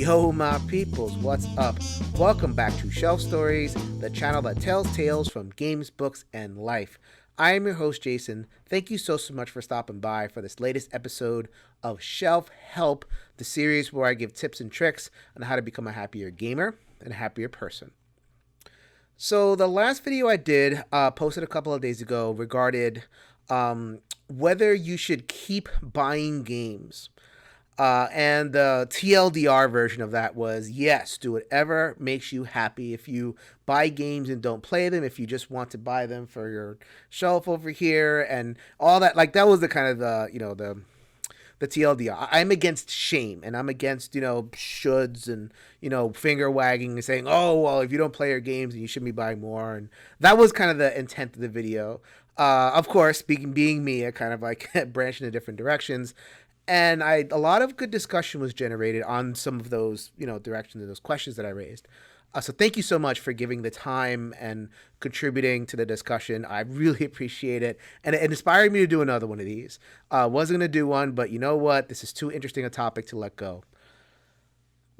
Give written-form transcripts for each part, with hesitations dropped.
Yo, my peoples, what's up? Welcome back to Shelf Stories, the channel that tells tales from games, books, and life. I am your host, Jason. Thank you so much for stopping by for this latest episode of Shelf Help, the series where I give tips and tricks on how to become a happier gamer and a happier person. So the last video I did, posted a couple of days ago, regarded whether you should keep buying games. And the TLDR version of that was, yes, do whatever makes you happy. If you buy games and don't play them, if you just want to buy them for your shelf over here and all that, like that was the kind of the TLDR. I'm against shame, and I'm against, shoulds and, finger wagging and saying, oh, well, if you don't play your games, then you shouldn't be buying more. And that was kind of the intent of the video. Of course, being me, I kind of like branched into different directions. And a lot of good discussion was generated on some of those, directions and those questions that I raised. So thank you so much for giving the time and contributing to the discussion. I really appreciate it. And it inspired me to do another one of these. Wasn't going to do one, but you know what? This is too interesting a topic to let go.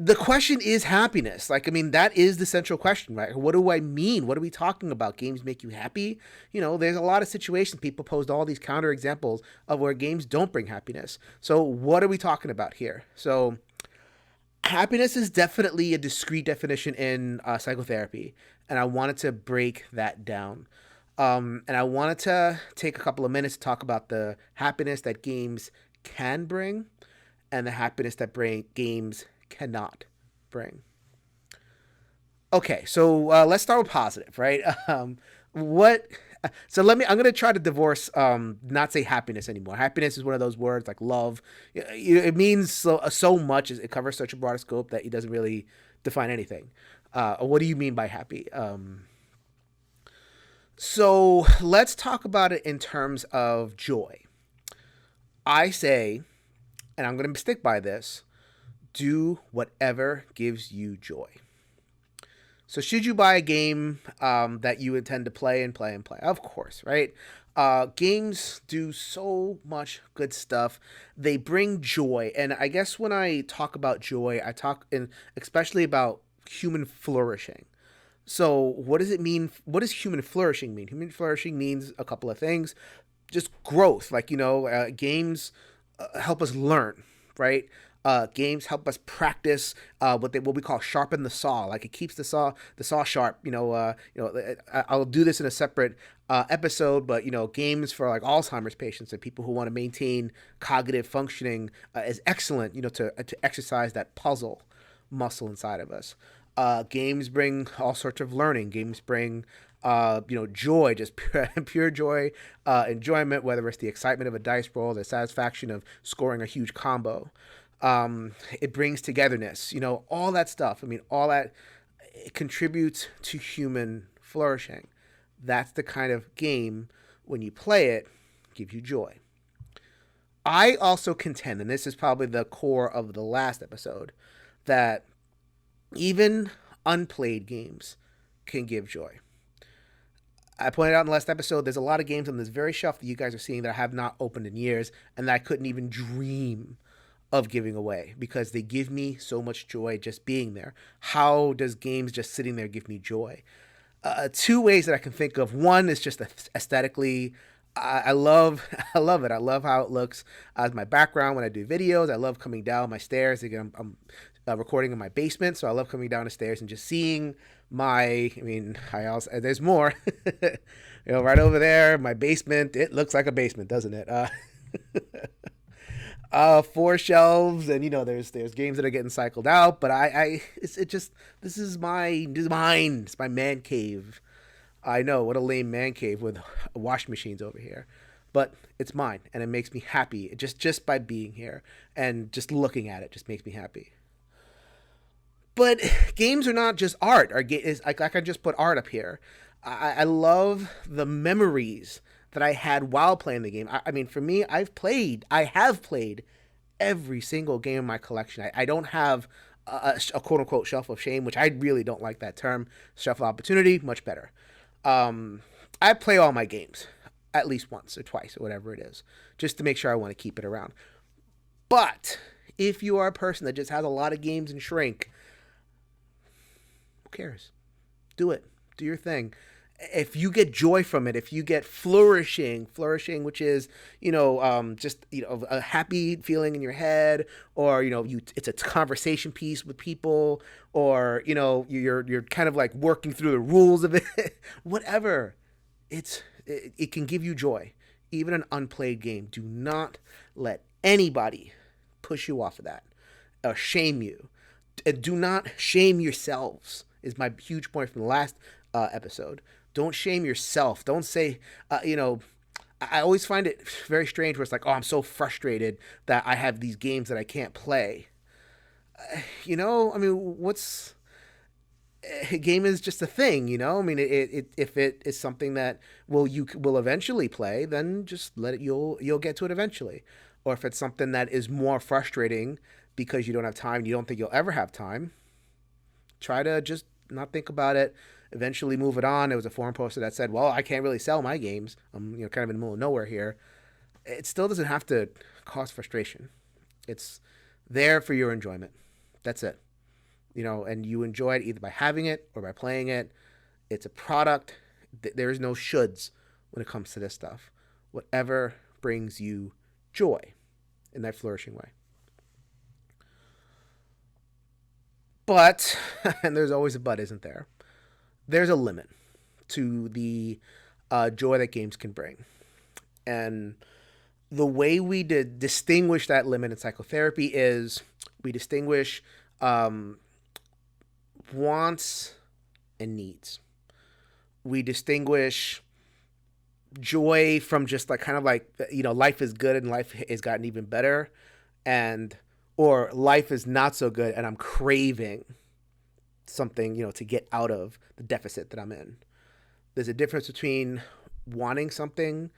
The question is happiness. That is the central question, right? What do I mean? What are we talking about? Games make you happy? There's a lot of situations. People posed all these counter examples of where games don't bring happiness. So what are we talking about here? So happiness is definitely a discrete definition in psychotherapy. And I wanted to break that down. And I wanted to take a couple of minutes to talk about the happiness that games can bring and the happiness that games cannot bring. Okay, so let's start with positive, right? I'm going to try to divorce, not say happiness anymore. Happiness is one of those words like love. It means so much. It covers such a broader scope that it doesn't really define anything. What do you mean by happy? So let's talk about it in terms of joy. I say, and I'm going to stick by this, do whatever gives you joy. So should you buy a game that you intend to play and play and play? Of course, right? Games do so much good stuff. They bring joy. And I guess when I talk about joy, I talk especially about human flourishing. So what does it mean? What does human flourishing mean? Human flourishing means a couple of things. Just growth. Games help us learn, right? Games help us practice what we call sharpen the saw. Like it keeps the saw sharp. I'll do this in a separate episode, but games for like Alzheimer's patients and people who want to maintain cognitive functioning is excellent. To exercise that puzzle muscle inside of us. Games bring all sorts of learning. Games bring joy, just pure joy, enjoyment, whether it's the excitement of a dice roll, the satisfaction of scoring a huge combo. It brings togetherness, all that stuff. All that it contributes to human flourishing. That's the kind of game, when you play it, gives you joy. I also contend, and this is probably the core of the last episode, that even unplayed games can give joy. I pointed out in the last episode, there's a lot of games on this very shelf that you guys are seeing that I have not opened in years and that I couldn't even dream of giving away because they give me so much joy just being there. How does games just sitting there give me joy? Two ways that I can think of. One is just aesthetically. I love it. I love how it looks as my background when I do videos. I love coming down my stairs. Again, I'm recording in my basement, so I love coming down the stairs and just seeing there's more. Right over there, my basement. It looks like a basement, doesn't it? 4 shelves, and there's games that are getting cycled out, but this is mine. It's my man cave. I know, what a lame man cave with washing machines over here, but it's mine, and it makes me happy just by being here, and just looking at it just makes me happy. But games are not just art. I can just put art up here. I love the memories that I had while playing the game. For me, I have played every single game in my collection. I don't have a quote unquote shelf of shame, which I really don't like that term. Shelf of opportunity, much better. I play all my games at least once or twice or whatever it is, just to make sure I want to keep it around. But If you are a person that just has a lot of games and shrink, who cares? Do it. Do your thing. If you get joy from it, if you get flourishing, which is just a happy feeling in your head, or it's a conversation piece with people, or you're kind of like working through the rules of it, whatever. It can give you joy, even an unplayed game. Do not let anybody push you off of that or shame you. Do not shame yourselves. Is my huge point from the last episode. Don't shame yourself. Don't say, I always find it very strange where it's like, oh, I'm so frustrated that I have these games that I can't play. What's a game is just a thing. I mean, if it is something that you will eventually play, then just let it. You'll get to it eventually. Or if it's something that is more frustrating because you don't have time, you don't think you'll ever have time, try to just not think about it. Eventually move it on. There was a forum poster that said, well, I can't really sell my games. I'm kind of in the middle of nowhere here. It still doesn't have to cause frustration. It's there for your enjoyment. That's it. And you enjoy it either by having it or by playing it. It's a product. There is no shoulds when it comes to this stuff. Whatever brings you joy in that flourishing way. But, and there's always a but, isn't there? There's a limit to the joy that games can bring. And the way we distinguish that limit in psychotherapy is we distinguish wants and needs. We distinguish joy from just like kind of like, life is good and life has gotten even better, or life is not so good and I'm craving something, to get out of the deficit that I'm in. There's a difference between wanting something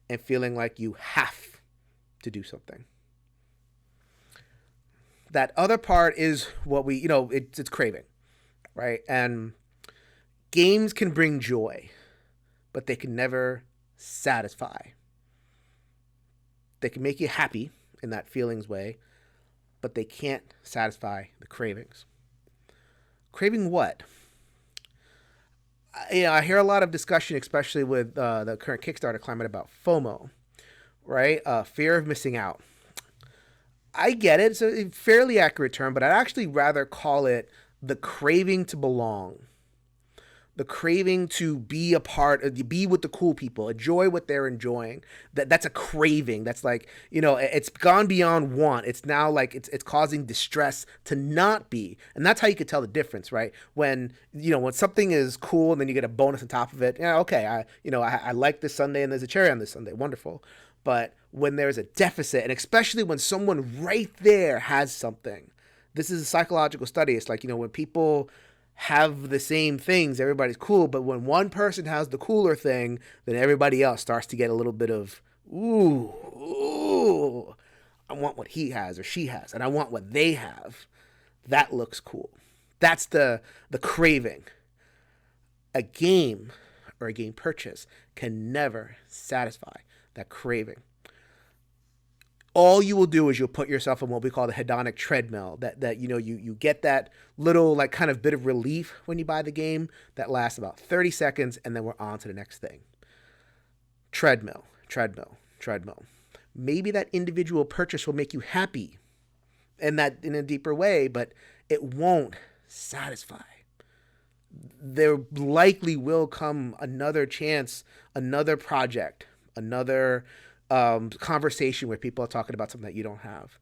and feeling like you have to do something. That other part is what it's craving, right? And games can bring joy, but they can never satisfy. They can make you happy in that feelings way, but they can't satisfy the cravings. Craving what? I hear a lot of discussion, especially with the current Kickstarter climate, about FOMO, right? Fear of missing out. I get it. It's a fairly accurate term, but I'd actually rather call it the craving to belong. The craving to be a part of, be with the cool people, enjoy what they're enjoying. That's a craving. That's like, it's gone beyond want. It's now like it's causing distress to not be. And that's how you could tell the difference, right? When something is cool and then you get a bonus on top of it. Yeah, okay, I like this sundae and there's a cherry on this sundae. Wonderful. But when there's a deficit, and especially when someone right there has something, this is a psychological study. It's like, when people have the same things, everybody's cool, but when one person has the cooler thing, then everybody else starts to get a little bit of, ooh, I want what he has or she has, and I want what they have. That looks cool. That's the craving. A game or a game purchase can never satisfy that craving. All you will do is you'll put yourself on what we call the hedonic treadmill. That you get that little like kind of bit of relief when you buy the game that lasts about 30 seconds, and then we're on to the next thing. Treadmill. Maybe that individual purchase will make you happy, and that in a deeper way, but it won't satisfy. There likely will come another chance, another project, another conversation where people are talking about something that you don't have.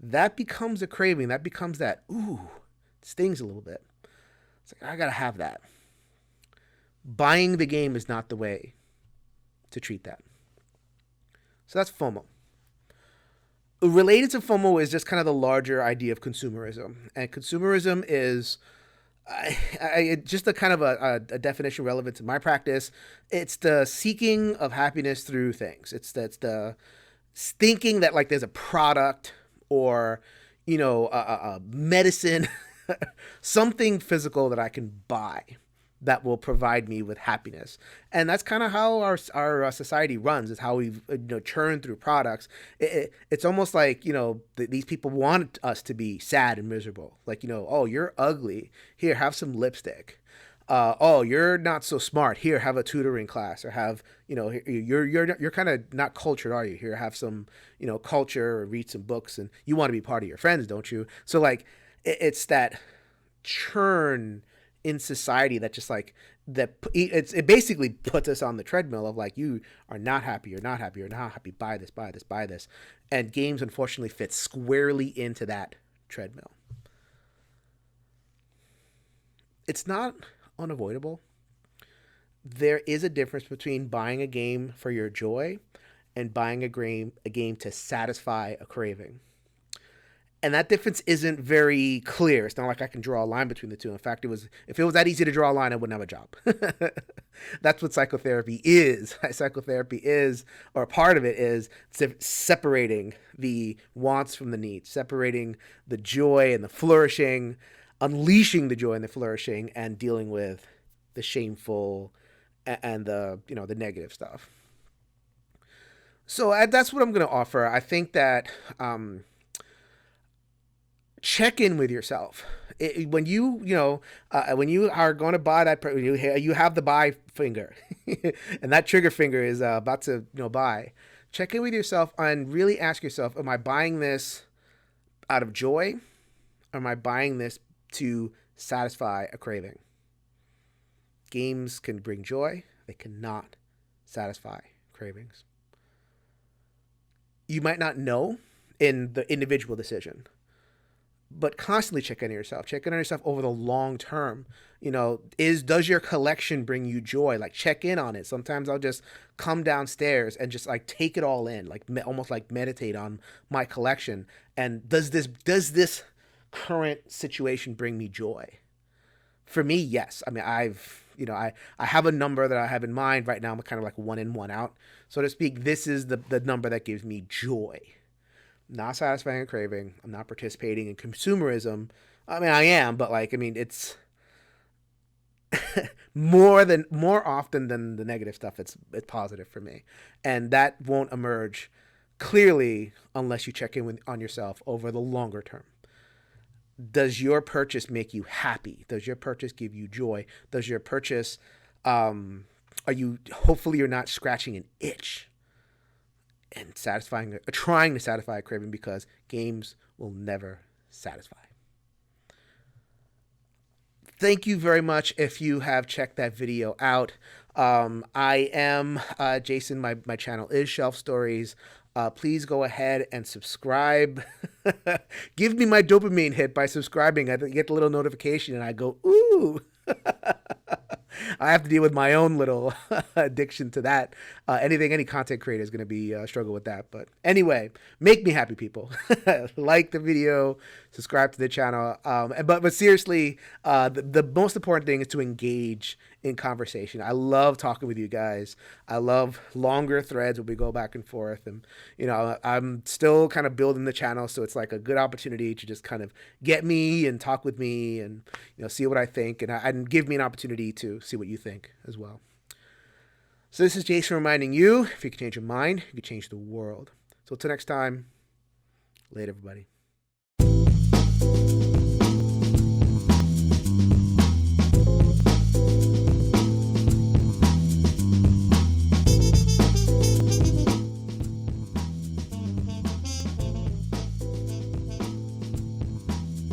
That becomes a craving. That becomes that, ooh, it stings a little bit. It's like, I gotta have that. Buying the game is not the way to treat that. So that's FOMO. Related to FOMO is just kind of the larger idea of consumerism. And consumerism is just a kind of a definition relevant to my practice. It's the seeking of happiness through things. It's the thinking that like there's a product or a medicine, something physical that I can buy that will provide me with happiness. And that's kind of how our society runs, is how we've churned through products. It's almost like, these people want us to be sad and miserable. Like, oh, you're ugly, here, have some lipstick. Oh, you're not so smart, here, have a tutoring class, or have, you're kind of not cultured, are you, here, have some, culture, or read some books. And you want to be part of your friends, don't you? So like, it's that churn in society that just like that it basically puts us on the treadmill of like, you are not happy, you're not happy, you're not happy, buy this, buy this, buy this. And games unfortunately fit squarely into that treadmill. It's not unavoidable. There is a difference between buying a game for your joy and buying a game to satisfy a craving. And that difference isn't very clear. It's not like I can draw a line between the two. In fact, if it was that easy to draw a line, I wouldn't have a job. That's what psychotherapy is. Psychotherapy is, or part of it is, separating the wants from the needs, separating the joy and the flourishing, unleashing the joy and the flourishing, and dealing with the shameful and the negative stuff. So that's what I'm going to offer. I think that check in with yourself. When when you are going to buy that, you have the buy finger, and that trigger finger is about to buy. Check in with yourself and really ask yourself: am I buying this out of joy, or am I buying this to satisfy a craving? Games can bring joy; they cannot satisfy cravings. You might not know in the individual decision, but constantly check in on yourself. Check in on yourself over the long term. Does your collection bring you joy? Like, check in on it. Sometimes I'll just come downstairs and just like take it all in, like almost like meditate on my collection. And does this current situation bring me joy? For me, yes. I mean, I have a number that I have in mind right now. I'm kind of like one in, one out, so to speak. This is the number that gives me joy. Not satisfying a craving. I'm not participating in consumerism. I mean, I am, but it's more often than the negative stuff. It's positive for me, and that won't emerge clearly unless you check in on yourself over the longer term. Does your purchase make you happy? Does your purchase give you joy? Does your purchase, hopefully you're not scratching an itch and trying to satisfy a craving, because games will never satisfy. Thank you very much if you have checked that video out. I am Jason. My channel is Shelf Stories. Please go ahead and subscribe. Give me my dopamine hit by subscribing. I get the little notification and I go, ooh. I have to deal with my own little addiction to that. Any content creator is going to be struggle with that. But anyway, make me happy, people. Like the video, subscribe to the channel. But seriously, the most important thing is to engage in conversation. I love talking with you guys. I love longer threads where we go back and forth. And, I'm still kind of building the channel, so it's like a good opportunity to just kind of get me and talk with me and, see what I think, and give me an opportunity to see what you think as well. So this is Jason reminding you, if you can change your mind, you can change the world. So until next time, later, everybody.